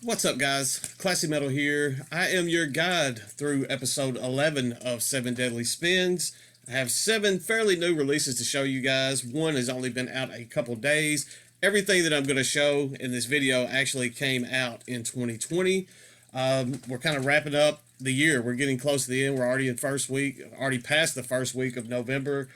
What's up, guys? Classy Metal here. I am your guide through episode 11 of 7 Deadly Spins. I have 7 fairly new releases to show you guys. One has only been out a couple days. Everything that I'm going to show in this video actually came out in 2020. We're kind of wrapping up the year. We're getting close to the end. We're already in first week, already past the first week of November.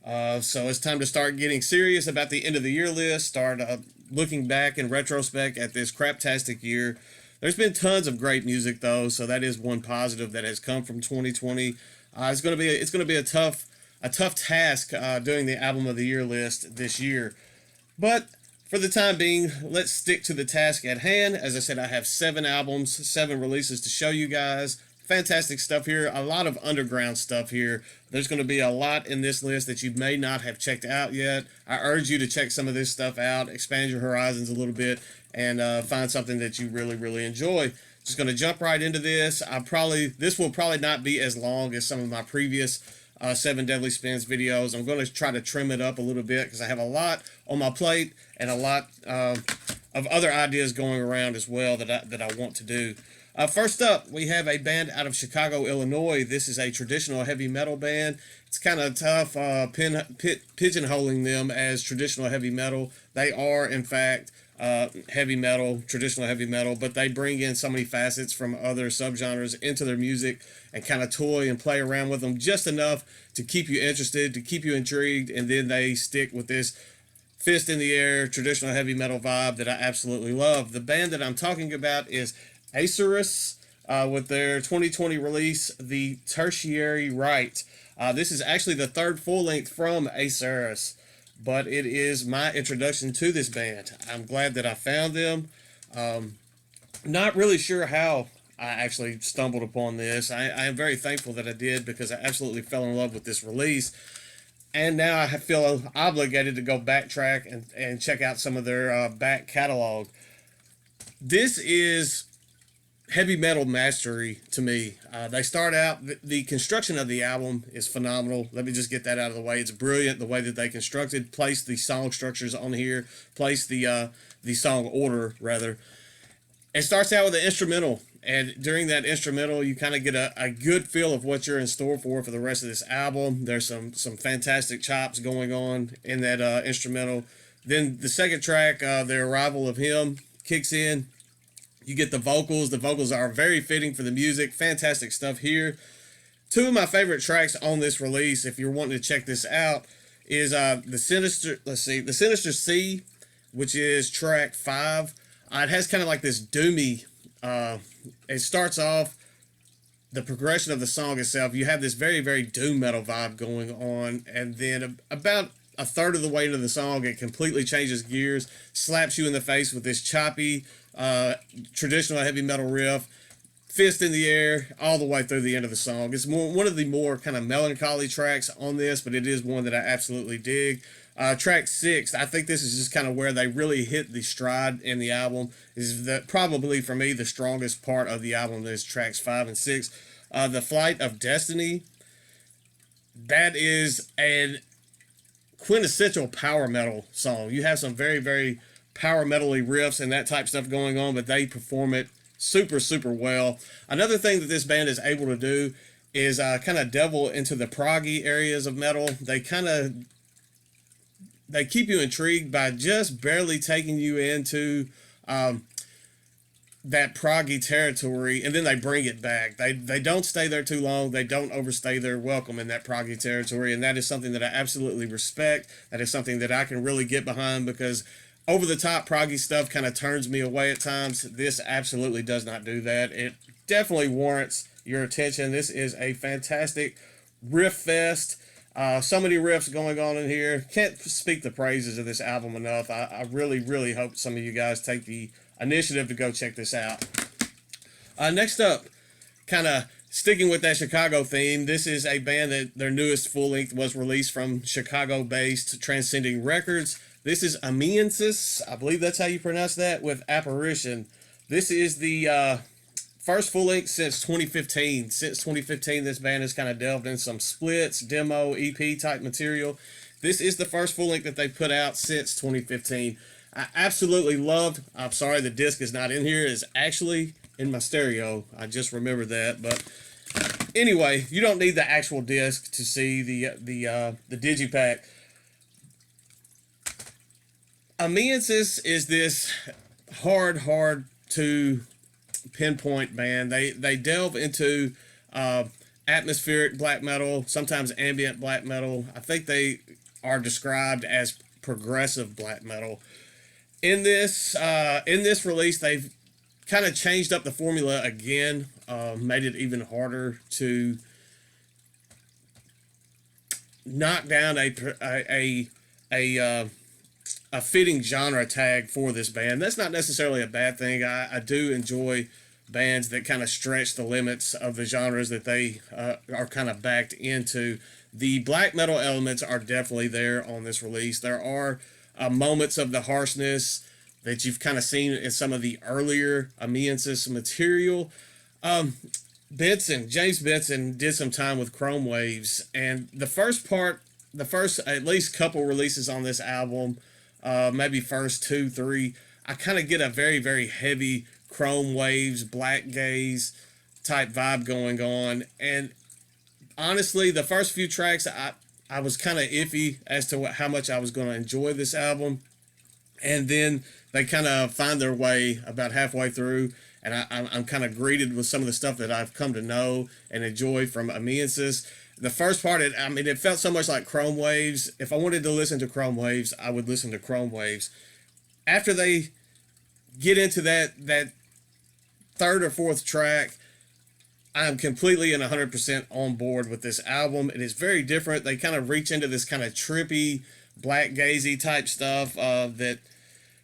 So it's time to start getting serious about the end of the year list, start looking back in retrospect at this craptastic year. There's been tons of great music though, so that is one positive that has come from 2020. It's going to be a tough task doing the album of the year list this year. But for the time being, let's stick to the task at hand. As I said, I have 7 albums, 7 releases to show you guys. Fantastic stuff here, a lot of underground stuff here. There's going to be a lot in this list that you may not have checked out yet. I urge you to check some of this stuff out, expand your horizons a little bit, and find something that you really enjoy. Just going to jump right into this. This will probably not be as long as some of my previous 7 Deadly Spins videos. I'm going to try to trim it up a little bit because I have a lot on my plate and a lot of other ideas going around as well that I want to do. First up, we have a band out of Chicago, Illinois. This is a traditional heavy metal band. It's kind of tough pigeonholing them as traditional heavy metal. They are, in fact, heavy metal, traditional heavy metal, but they bring in so many facets from other subgenres into their music and kind of toy and play around with them just enough to keep you interested, to keep you intrigued, and then they stick with this fist in the air, traditional heavy metal vibe that I absolutely love. The band that I'm talking about is Acerus, with their 2020 release, the Tertiary Rite. This is actually the 3rd full-length from Acerus, but it is my introduction to this band. I'm glad that I found them. Not really sure how I actually stumbled upon this. I am very thankful that I did because I absolutely fell in love with this release. And now I feel obligated to go backtrack and check out some of their back catalog. This is heavy metal mastery to me. They start out, the construction of the album is phenomenal. Let me just get that out of the way. It's brilliant the way that they constructed, placed the song structures on here, placed the song order rather. It starts out with an instrumental, and during that instrumental you kind of get a good feel of what you're in store for the rest of this album. There's some fantastic chops going on in that instrumental. Then the second track, The Arrival of Him, kicks in. You get the vocals. The vocals are very fitting for the music. Fantastic stuff here. 2 of my favorite tracks on this release, if you're wanting to check this out, is the Sinister Sea, which is track 5. It has kind of like this doomy. It starts off, the progression of the song itself. You have this very doom metal vibe going on, and then about a third of the way into the song, it completely changes gears, slaps you in the face with this choppy traditional heavy metal riff, fist in the air all the way through the end of the song. It's one of the more kind of melancholy tracks on this, but it is one that I absolutely dig. Track 6, I think this is just kind of where they really hit the stride in the album. Is that probably for me the strongest part of the album is tracks 5 and 6. The Flight of Destiny, that is an quintessential power metal song. You have some very power metal-y riffs and that type stuff going on, but they perform it super well. Another thing that this band is able to do is kind of delve into the proggy areas of metal. They keep you intrigued by just barely taking you into that proggy territory, and then they bring it back. They don't stay there too long. They don't overstay their welcome in that proggy territory, and that is something that I absolutely respect. That is something that I can really get behind, because over-the-top proggy stuff kind of turns me away at times. This absolutely does not do that. It definitely warrants your attention. This is a fantastic riff fest. So many riffs going on in here. Can't speak the praises of this album enough. I really hope some of you guys take the initiative to go check this out. Next up, kind of sticking with that Chicago theme, this is a band that their newest full-length was released from Chicago-based Transcending Records. This is Amiensis, I believe that's how you pronounce that, with Apparition. This is the first full-length since 2015. Since 2015, this band has kind of delved in some splits, demo, EP type material. This is the first full-length that they put out since 2015. I absolutely loved. I'm sorry the disc is not in here. It's actually in my stereo. I just remembered that. But anyway, you don't need the actual disc to see the digipack. Amiensis is this hard to pinpoint band. They delve into atmospheric black metal, sometimes ambient black metal. I think they are described as progressive black metal. In this release, they've kind of changed up the formula again, made it even harder to knock down a fitting genre tag for this band. That's not necessarily a bad thing. I do enjoy bands that kind of stretch the limits of the genres that they are kind of backed into. The black metal elements are definitely there on this release. There are moments of the harshness that you've kind of seen in some of the earlier Amiensis material. James Benson did some time with Chrome Waves, and the first at least couple releases on this album, maybe first 2, 3, I kind of get a very, very heavy Chrome Waves, black gaze type vibe going on. And honestly, the first few tracks, I was kind of iffy as to how much I was going to enjoy this album. And then they kind of find their way about halfway through, and I'm kind of greeted with some of the stuff that I've come to know and enjoy from Amiensis. The first part, it felt so much like Chrome Waves. If I wanted to listen to Chrome Waves, I would listen to Chrome Waves. After they get into that third or fourth track, I am completely and 100% on board with this album. It is very different. They kind of reach into this kind of trippy, black gazy type stuff that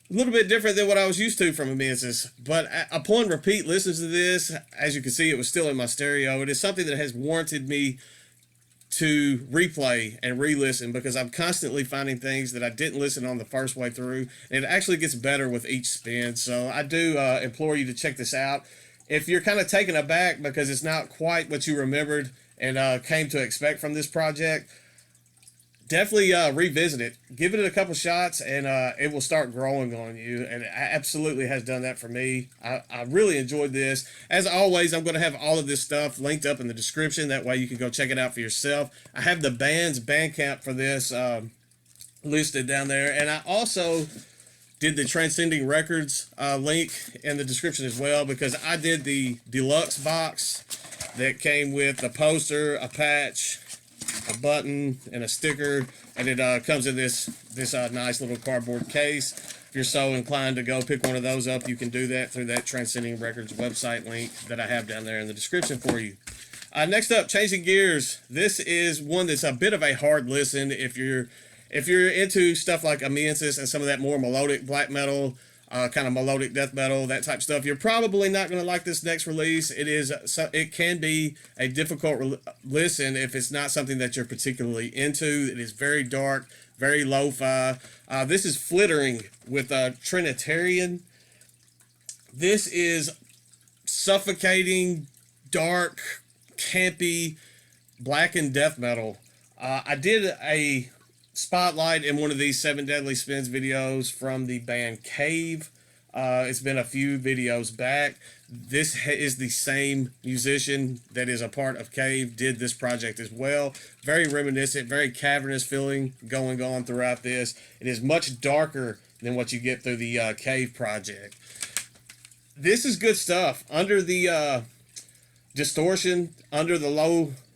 a little bit different than what I was used to from Amiensis. But upon repeat listens to this, as you can see, it was still in my stereo. It is something that has warranted me to replay and re-listen, because I'm constantly finding things that I didn't listen on the first way through, and it actually gets better with each spin. So I do implore you to check this out. If you're kind of taken aback because it's not quite what you remembered and came to expect from this project, definitely revisit it. Give it a couple shots, and it will start growing on you. And it absolutely has done that for me. I really enjoyed this. As always, I'm going to have all of this stuff linked up in the description. That way you can go check it out for yourself. I have the band's Bandcamp for this listed down there. And I also did the Transcending Records link in the description as well, because I did the deluxe box that came with a poster, a patch, a button, and a sticker, and it comes in this nice little cardboard case. If you're so inclined to go pick one of those up, you can do that through that Transcending Records website link that I have down there in the description for you. Next up, changing gears. This is one that's a bit of a hard listen if you're into stuff like Amiensis and some of that more melodic black metal, kind of melodic death metal, that type of stuff. You're probably not going to like this next release. It can be a difficult listen if it's not something that you're particularly into. It is very dark, very lo-fi. This is Flittering with Trinitarian. This is suffocating, dark, campy, blackened death metal. I did a spotlight in one of these 7 Deadly Spins videos from the band Cave. It's been a few videos back. This is the same musician that is a part of Cave, did this project as well. Very reminiscent, very cavernous feeling going on throughout this. It is much darker than what you get through the Cave project. This is good stuff. Under the distortion, under the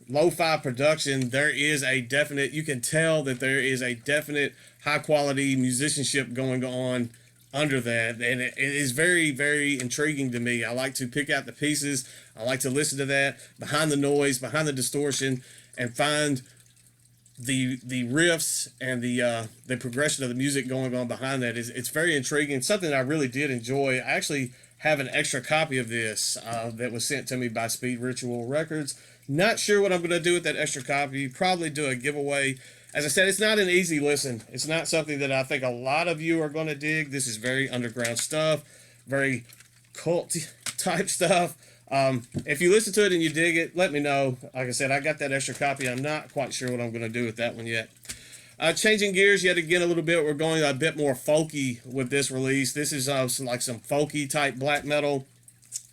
lo-fi production, there is a definite, you can tell that there is a definite high quality musicianship going on under that, and it is very, very intriguing to me. I like to pick out the pieces. I like to listen to that behind the noise, behind the distortion, and find the riffs and the progression of the music going on behind that. It's very intriguing, something I really did enjoy. I actually have an extra copy of this that was sent to me by Speed Ritual Records. Not sure what I'm going to do with that extra copy. Probably do a giveaway. As I said, it's not an easy listen. It's not something that I think a lot of you are going to dig. This is very underground stuff, very cult type stuff. If you listen to it and you dig it, let me know. Like I said, I got that extra copy. I'm not quite sure what I'm going to do with that one yet. Changing gears yet again a little bit. We're going a bit more folky with this release. This is like some folky type black metal.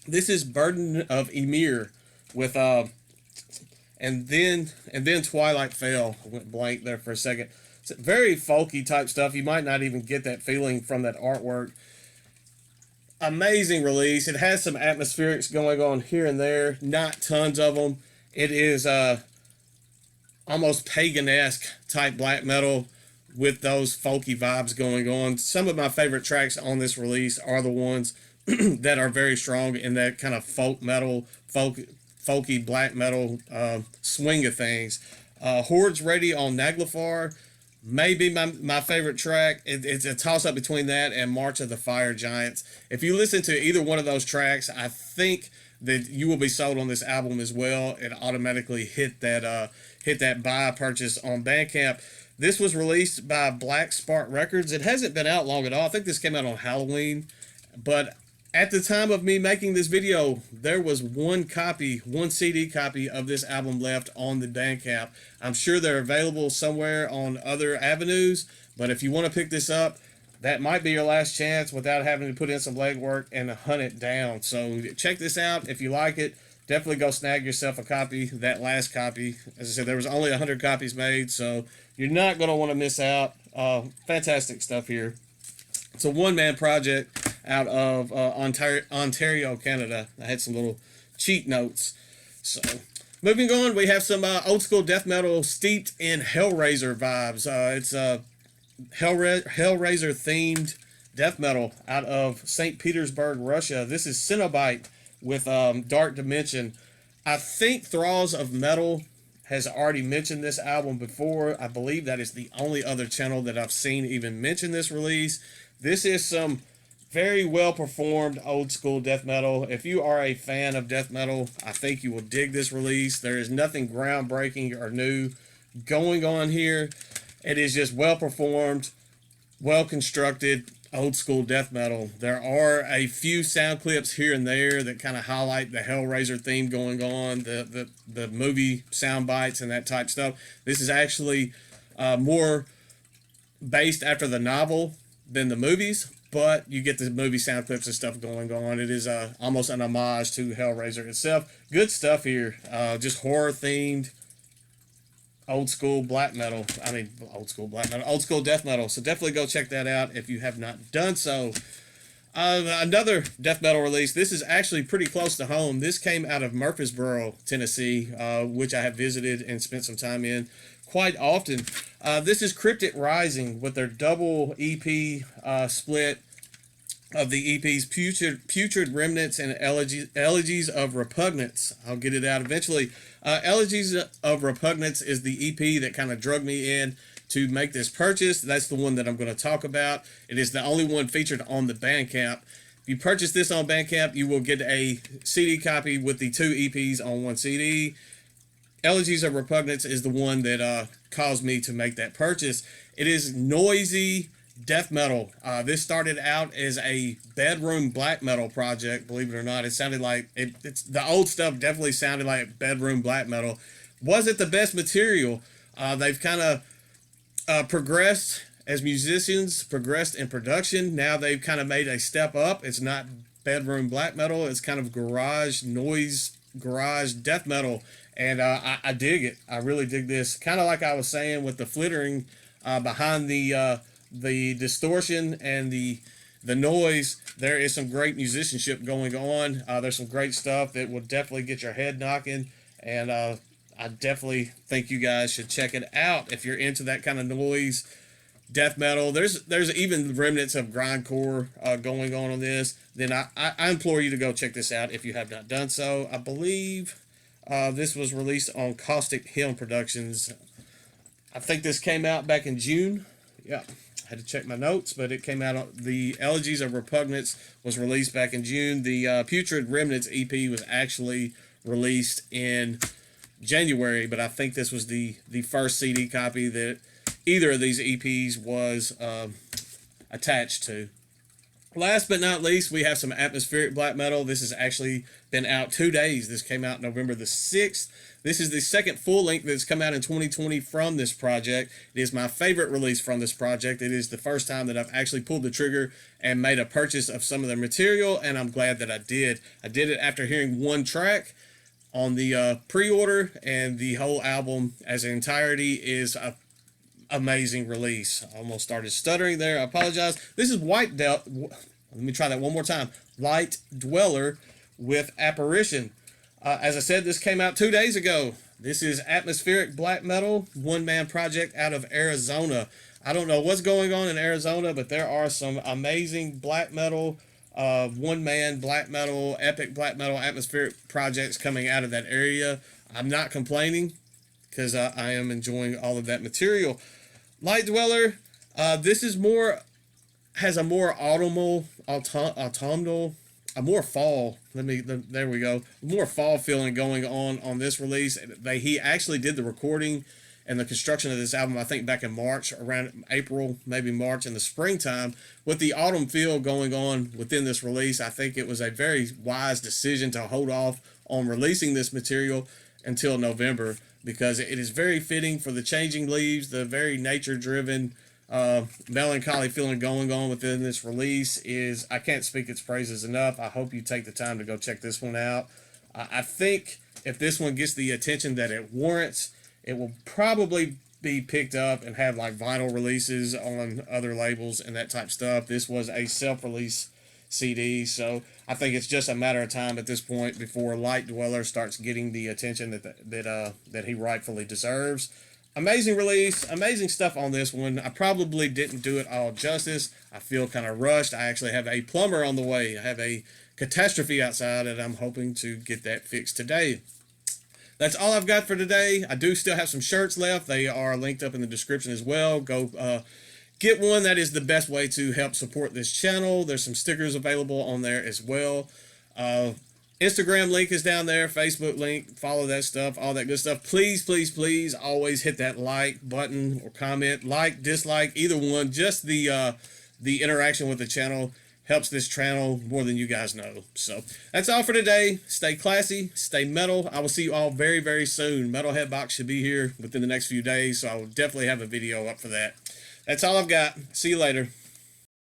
This is Burden of Ymir with and then Twilight Fell. I went blank there for a second. It's very folky type stuff. You might not even get that feeling from that artwork. Amazing release. It has some atmospherics going on here and there. Not tons of them. It is almost pagan-esque type black metal with those folky vibes going on. Some of my favorite tracks on this release are the ones that are very strong in that kind of folk metal, folky black metal swing of things. Horde's Ready on Naglfar may be my favorite track. It's a toss-up between that and March of the Fire Giants. If you listen to either one of those tracks, I think that you will be sold on this album as well. It automatically hit that buy purchase on Bandcamp. This was released by Black Spark Records. It hasn't been out long at all. I think this came out on Halloween. But at the time of me making this video, there was one CD copy of this album left on the Bandcamp. I'm sure they're available somewhere on other avenues. But if you want to pick this up, that might be your last chance without having to put in some legwork and hunt it down. So check this out. If you like it, definitely go snag yourself a copy, that last copy. As I said, there was only 100 copies made, so you're not going to want to miss out. Fantastic stuff here. It's a one-man project out of Ontario, Canada. I had some little cheat notes. So moving on, we have some old school death metal steeped in Hellraiser vibes. It's Hellraiser themed death metal out of St. Petersburg, Russia. This is Cenobite with Dark Dimension. I think Thralls of Metal has already mentioned this album before. I believe that is the only other channel that I've seen even mention this release. This is some very well performed old school death metal. If you are a fan of death metal, I think you will dig this release. There is nothing groundbreaking or new going on here. It is just well performed, well constructed, old school death metal. There are a few sound clips here and there that kind of highlight the Hellraiser theme going on, the movie sound bites and that type stuff. This is actually more based after the novel than the movies, but you get the movie sound clips and stuff going on. It is almost an homage to Hellraiser itself. Good stuff here. Just horror themed. Old school black metal. Old school death metal. So definitely go check that out if you have not done so. Another death metal release. This is actually pretty close to home. This came out of Murfreesboro, Tennessee, which I have visited and spent some time in quite often. This is Cryptic Rising with their double EP split of the EPs Putrid Remnants and Elegies of Repugnance. I'll get it out eventually. Elegies of Repugnance is the EP that kind of drug me in to make this purchase. That's the one that I'm going to talk about. It is the only one featured on the Bandcamp. If you purchase this on Bandcamp, you will get a CD copy with the two EPs on one CD. Elegies of Repugnance is the one that caused me to make that purchase. It is noisy death metal. This started out as a bedroom black metal project, believe it or not. It sounded like it's the old stuff definitely sounded like bedroom black metal. Wasn't the best material. They've kind of progressed as musicians, progressed in production. Now they've kind of made a step up. It's not bedroom black metal. It's kind of garage noise, garage death metal. And I dig it. I really dig this. Kind of like I was saying with the Flittering behind the distortion and the noise, there is some great musicianship going on. There's some great stuff that will definitely get your head knocking, and I definitely think you guys should check it out if you're into that kind of noise death metal. There's even remnants of grindcore going on this. Then I implore you to go check this out if you have not done so. I believe this was released on Caustic Hymn Productions. I think this came out back in June. Yeah, I had to check my notes, but it came out. The Elegies of Repugnance was released back in June. The Putrid Remnants EP was actually released in January, but I think this was the first CD copy that either of these EPs was attached to. Last but not least, we have some atmospheric black metal. This has actually been out 2 days. This came out November the 6th. This is the second full length that's come out in 2020 from this project. It is my favorite release from this project. It is the first time that I've actually pulled the trigger and made a purchase of some of their material, and I'm glad that I did. I did it after hearing one track on the pre-order, and the whole album as an entirety is a amazing release. I almost started stuttering there. I apologize. This is let me try that one more time. Light Dweller with Apparition. As I said, this came out 2 days ago. This is atmospheric black metal, one-man project out of Arizona. I don't know what's going on in Arizona, but there are some amazing black metal, one-man black metal, epic black metal atmospheric projects coming out of that area. I'm not complaining because I am enjoying all of that material. Light Dweller, this is has a more autumnal, a more fall. There we go. More fall feeling going on this release. He actually did the recording and the construction of this album, I think back in March, around April, maybe March in the springtime. With the autumn feel going on within this release, I think it was a very wise decision to hold off on releasing this material until November, because it is very fitting for the changing leaves, the very nature-driven, melancholy feeling going on within this release. I can't speak its praises enough. I hope you take the time to go check this one out. I think if this one gets the attention that it warrants, it will probably be picked up and have like vinyl releases on other labels and that type of stuff. This was a self-release CD, so I think it's just a matter of time at this point before Light Dweller starts getting the attention that he rightfully deserves. Amazing release, amazing stuff on this one. I probably didn't do it all justice. I feel kind of rushed. I actually have a plumber on the way. I have a catastrophe outside, and I'm hoping to get that fixed today. That's all I've got for today. I do still have some shirts left. They are linked up in the description as well. Go get one. That is the best way to help support this channel. There's some stickers available on there as well. Instagram link is down there. Facebook link. Follow that stuff. All that good stuff. Please, please, please always hit that like button or comment. Like, dislike, either one. Just the interaction with the channel helps this channel more than you guys know. So that's all for today. Stay classy. Stay metal. I will see you all very, very soon. Metalhead Box should be here within the next few days, so I will definitely have a video up for that. That's all I've got. See you later.